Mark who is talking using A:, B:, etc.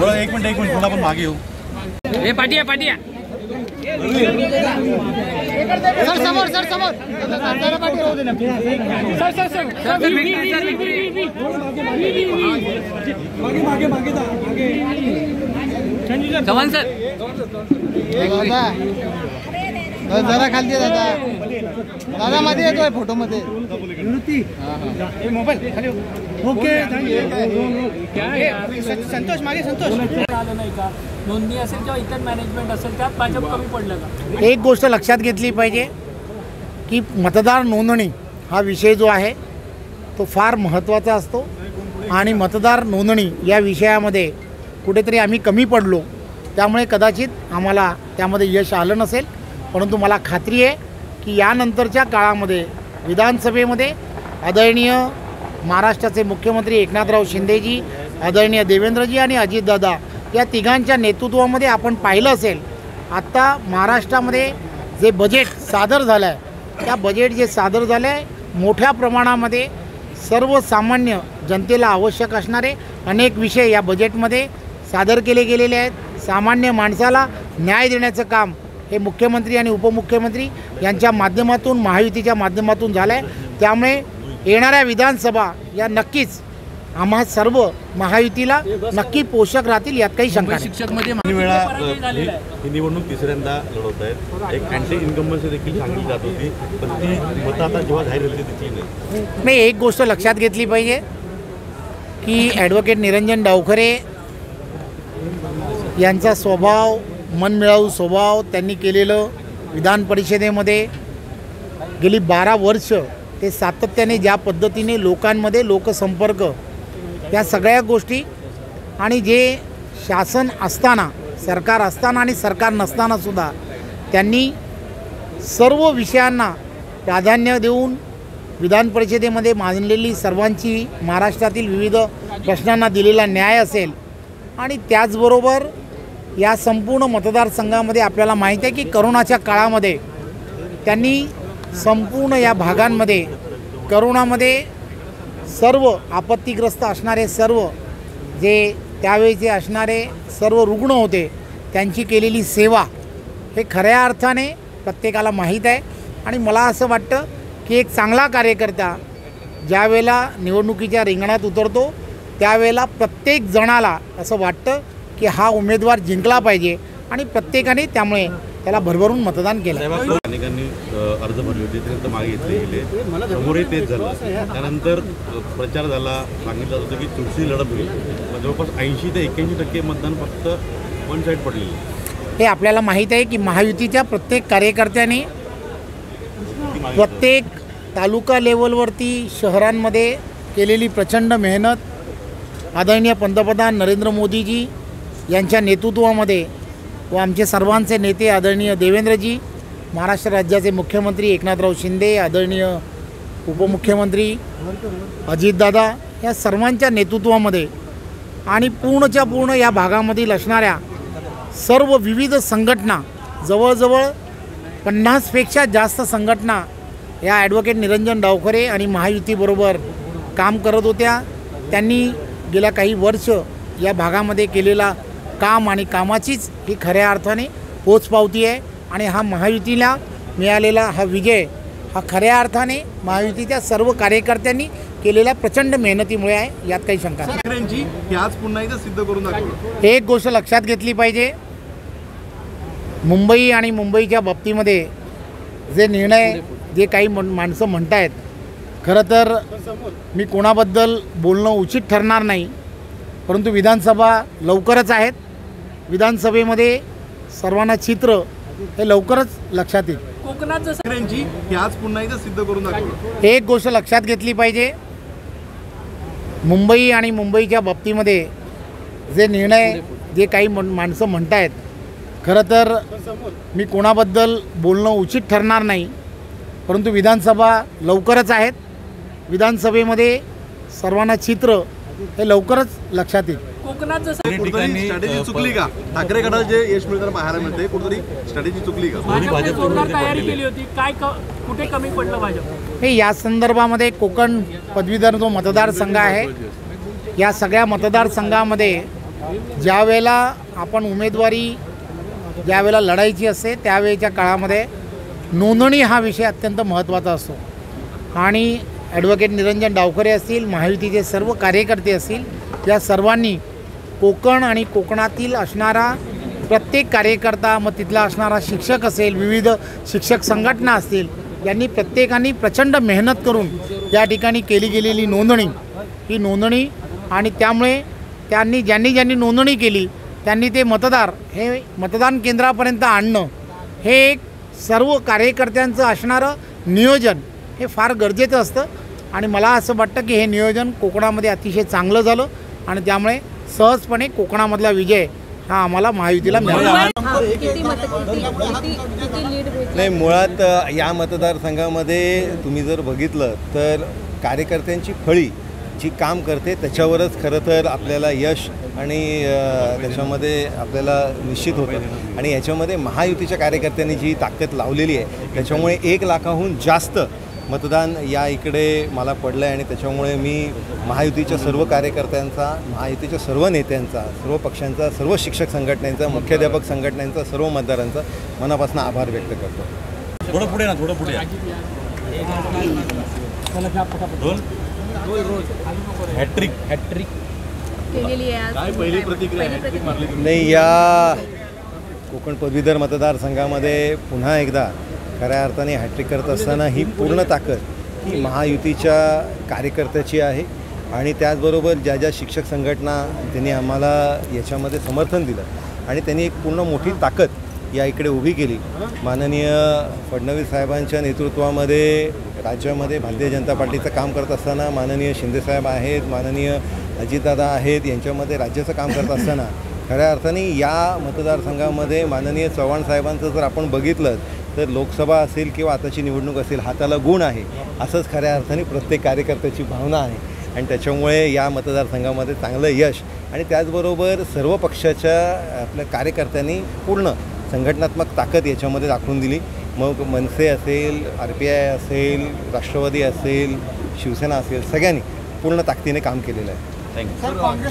A: थोड़ा एक मिनट थोड़ा अपन मागे हो।
B: ए पाटिया पाटिया
C: सर समोर जरा पाठी राहू दे ना सर मागे
B: चव्हाण सर
C: दादा जरा खाली दादा मध्ये येतोय फोटो मध्ये मोबाईल खाली ओके संतोष मागे संतोष
D: आलं नाही का नोंदणी असेल किंवा इतर मॅनेजमेंट असेल त्यात भाजप कमी पडलं का?
E: एक गोष्ट लक्षात घेतली पाहिजे की मतदार नोंदणी हा विषय जो आहे तो फार महत्त्वाचा असतो आणि मतदार नोंदणी या विषयामध्ये कुठेतरी आम्ही कमी पडलो, त्यामुळे कदाचित आम्हाला त्यामध्ये यश आलं नसेल. परंतु मला खात्री आहे की यानंतरच्या काळामध्ये विधानसभेमध्ये आदरणीय महाराष्ट्राचे मुख्यमंत्री एकनाथराव शिंदेजी, आदरणीय देवेंद्रजी आणि अजितदादा या तिघांच्या नेतृत्वामध्ये आपण पाहिलं असेल आत्ता महाराष्ट्रामध्ये जे बजेट सादर झालं आहे त्या बजेट जे सादर झालं आहे मोठ्या प्रमाणामध्ये सर्वसामान्य जनतेला आवश्यक असणारे अनेक विषय या बजेटमध्ये सादर केले गेलेले आहेत. सामान्य माणसाला न्याय देण्याचं काम हे मुख्यमंत्री आणि उपमुख्यमंत्री यांच्या माध्यमातून महायुतीच्या माध्यमातून झालं आहे. त्यामुळे येणाऱ्या विधानसभा या नक्कीच आम्हा सर्व महायुतीला नक्की पोषक राहतील, यात काही शंका नाही.
A: शिक्षकमध्ये वेळा ही निवडणूक तिसऱ्यांदा लढवत आहेत. एक अँटी इन्कम्बन्सी देखील सांगितली जात होती, पण ती मतं आता जेव्हा जाहीर झाली दिसली नाही.
E: मी एक गोष्ट लक्षात घेतली पाहिजे की ॲडव्होकेट निरंजन डावखरे यांचा स्वभाव, मनमिळावू स्वभाव, त्यांनी केलेलं विधान परिषदेमध्ये गेली 12 वर्ष ते सातत्याने ज्या पद्धतीने लोकांमध्ये लोकसंपर्क या सगळ्या गोष्टी आणि जे शासन असताना, सरकार असताना आणि सरकार नसतानासुद्धा त्यांनी सर्व विषयांना प्राधान्य देऊन विधान परिषदेमध्ये मांडलेली सर्वांची महाराष्ट्रातील विविध प्रश्नांना दिलेला न्याय असेल आणि त्याचबरोबर या संपूर्ण मतदारसंघामध्ये आपल्याला माहीत आहे की करोनाच्या काळामध्ये त्यांनी संपूर्ण या भागांमध्ये करोनामध्ये सर्व आपत्तीग्रस्त असणारे सर्व जे त्यावेळेचे असणारे सर्व रुग्ण होते त्यांची केलेली सेवा हे खऱ्या अर्थाने प्रत्येकाला माहीत आहे. आणि मला असं वाटतं की एक चांगला कार्यकर्ता ज्यावेळेला निवडणुकीच्या रिंगणात उतरतो त्यावेळेला प्रत्येक जणाला असं वाटतं की हा उमेदवार जिंकला पाहिजे आणि प्रत्येकाने त्यामुळे त्याला भरभरून मतदान केलं.
A: अनेकांनी अर्ज भरले होते, त्यानंतर मागे घेतले गेले, समोरही तेच झालं. त्यानंतर प्रचार झाला, सांगितलं होतं की चुरशी लढत होईल. जवळपास 80 ते 81% मतदान फक्त वन साईड पडलेलं.
E: हे आपल्याला माहीत आहे की महायुतीच्या प्रत्येक कार्यकर्त्याने प्रत्येक तालुका लेवलवरती शहरांमध्ये केलेली प्रचंड मेहनत आदरणीय पंतप्रधान नरेंद्र मोदीजी यांच्या नेतृत्वामध्ये व आमचे सर्वांचे नेते आदरणीय देवेंद्रजी, महाराष्ट्र राज्याचे मुख्यमंत्री एकनाथराव शिंदे, आदरणीय उपमुख्यमंत्री अजितदादा या सर्वांच्या नेतृत्वामध्ये आणि पूर्णच्या पूर्ण या भागामधील असणाऱ्या सर्व विविध संघटना, जवळजवळ 50पेक्षा जास्त संघटना या ॲडव्होकेट निरंजन डावखरे आणि महायुतीबरोबर काम करत होत्या. त्यांनी गेल्या काही वर्ष या भागामध्ये केलेला काम आणि कामाचीच ही खऱ्या अर्थाने पोचपावती आहे. आणि हा महायुतीला मिळालेला हा विजय हा खऱ्या अर्थाने महायुतीच्या सर्व कार्यकर्त्यांनी केलेल्या प्रचंड मेहनतीमुळे आहे, यात काही शंका नाही.
A: आज पुन्हा एकदा सिद्ध करून दाखवलं.
E: एक गोष्ट लक्षात घेतली पाहिजे, मुंबई आणि मुंबईच्या बाबतीमध्ये जे निर्णय जे काही माणसं म्हणत आहेत, खरं तर मी कोणाबद्दल बोलणं उचित ठरणार नाही. परंतु विधानसभा लवकरच आहेत. विधानसभेमध्ये सर्वांना चित्र हे लवकरच लक्षात येईल.
D: कोकणात जसं
A: आज पुन्हा एकदा सिद्ध करून दाखवलं.
E: एक गोष्ट लक्षात घेतली पाहिजे, मुंबई आणि मुंबईच्या बाबतीमध्ये जे निर्णय जे काही माणसं म्हणत आहेत, खरं तर मी कोणाबद्दल बोलणं उचित ठरणार नाही. परंतु विधानसभा लवकरच आहेत. विधानसभेमध्ये सर्वांना चित्र हे लवकरच लक्षात येईल.
D: कोकणात जसं
A: स्ट्रॅटेजी चुकली का? ठाकरे गटाला जे यश मिळताना पाहायला मिळते, कुठेतरी स्ट्रॅटेजी चुकली का?
D: भाजपने जोरदार तयारी केली होती, काय कुठे कमी पडलं भाजप?
E: हे या संदर्भामध्ये कोकण पदवीधर जो मतदारसंघ आहे, या सगळ्या मतदारसंघामध्ये ज्या वेळेला आपण उमेदवारी ज्या वेळेला लढायची असते त्यावेळेच्या काळामध्ये नोंदणी हा विषय अत्यंत महत्त्वाचा असतो आणि ॲडव्होकेट निरंजन डावखरे असतील, महायुतीचे सर्व कार्यकर्ते असतील, या सर्वांनी कोकण आणि कोकणातील असणारा प्रत्येक कार्यकर्ता, मग तिथला असणारा शिक्षक असेल, विविध शिक्षक संघटना असतील, यांनी प्रत्येकाने प्रचंड मेहनत करून या ठिकाणी केली गेलेली नोंदणी ही नोंदणी आणि त्यामुळे ज्यांनी नोंदणी केली त्यांनी ते मतदार हे मतदान केंद्रापर्यंत आणणं हे एक सर्व कार्यकर्त्यांचं असणारं नियोजन हे फार गरजेचं असतं आणि मला असं वाटतं की हे नियोजन कोकणामध्ये अतिशय चांगलं झालं आणि त्यामुळे सहजपणे कोकणामधला विजय हा आम्हाला महायुतीला मिळाला.
F: नाही, मुळात या मतदारसंघामध्ये तुम्ही जर बघितलं तर कार्यकर्त्यांची फळी जी काम करते त्याच्यावरच खरं तर आपल्याला यश आणि त्याच्यामध्ये आपल्याला निश्चित होतं आणि याच्यामध्ये महायुतीच्या कार्यकर्त्यांनी जी ताकद लावलेली आहे त्याच्यामुळे 1 लाखाहून जास्त मतदान या इकडे मला पडलं आहे आणि त्याच्यामुळे मी महायुतीच्या सर्व कार्यकर्त्यांचा, महायुतीच्या सर्व नेत्यांचा, सर्व पक्षांचा, सर्व शिक्षक संघटनांचा, मुख्याध्यापक संघटनांचा, सर्व मतदारांचा मनापासून आभार व्यक्त करतो.
A: थोडं पुढे ना, थोडं पुढे. हॅट्रिक
G: केलेली आहे
A: काय पहिली प्रतिक्रिया? हॅट्रिक मारली तुम्ही.
F: नाही, या कोकण पदवीधर मतदारसंघामध्ये पुन्हा एकदा खऱ्या अर्थाने हॅट्रिक करत असताना ही पूर्ण ताकद ही महायुतीच्या कार्यकर्त्याची आहे आणि त्याचबरोबर ज्या ज्या शिक्षक संघटना त्यांनी आम्हाला याच्यामध्ये समर्थन दिलं आणि त्यांनी एक पूर्ण मोठी ताकद या इकडे उभी केली. माननीय फडणवीस साहेबांच्या नेतृत्वामध्ये राज्यामध्ये भारतीय जनता पार्टीचं काम करत असताना माननीय शिंदेसाहेब आहेत, माननीय अजितदादा आहेत, यांच्यामध्ये राज्याचं काम करत असताना खऱ्या अर्थाने या मतदारसंघामध्ये माननीय चव्हाण साहेबांचं जर आपण बघितलं तर लोकसभा असेल किंवा आताची निवडणूक असेल हाताला गुण आहे असंच खऱ्या अर्थाने प्रत्येक कार्यकर्त्याची भावना आहे आणि त्याच्यामुळे या मतदारसंघामध्ये चांगलं यश आणि त्याचबरोबर सर्व पक्षाच्या आपल्या कार्यकर्त्यांनी पूर्ण संघटनात्मक ताकद याच्यामध्ये दाखवून दिली. मग मनसे असेल, RPI असेल, राष्ट्रवादी असेल, शिवसेना असेल, सगळ्यांनी पूर्ण ताकदीने काम केलेलं आहे.
A: थँक्यू.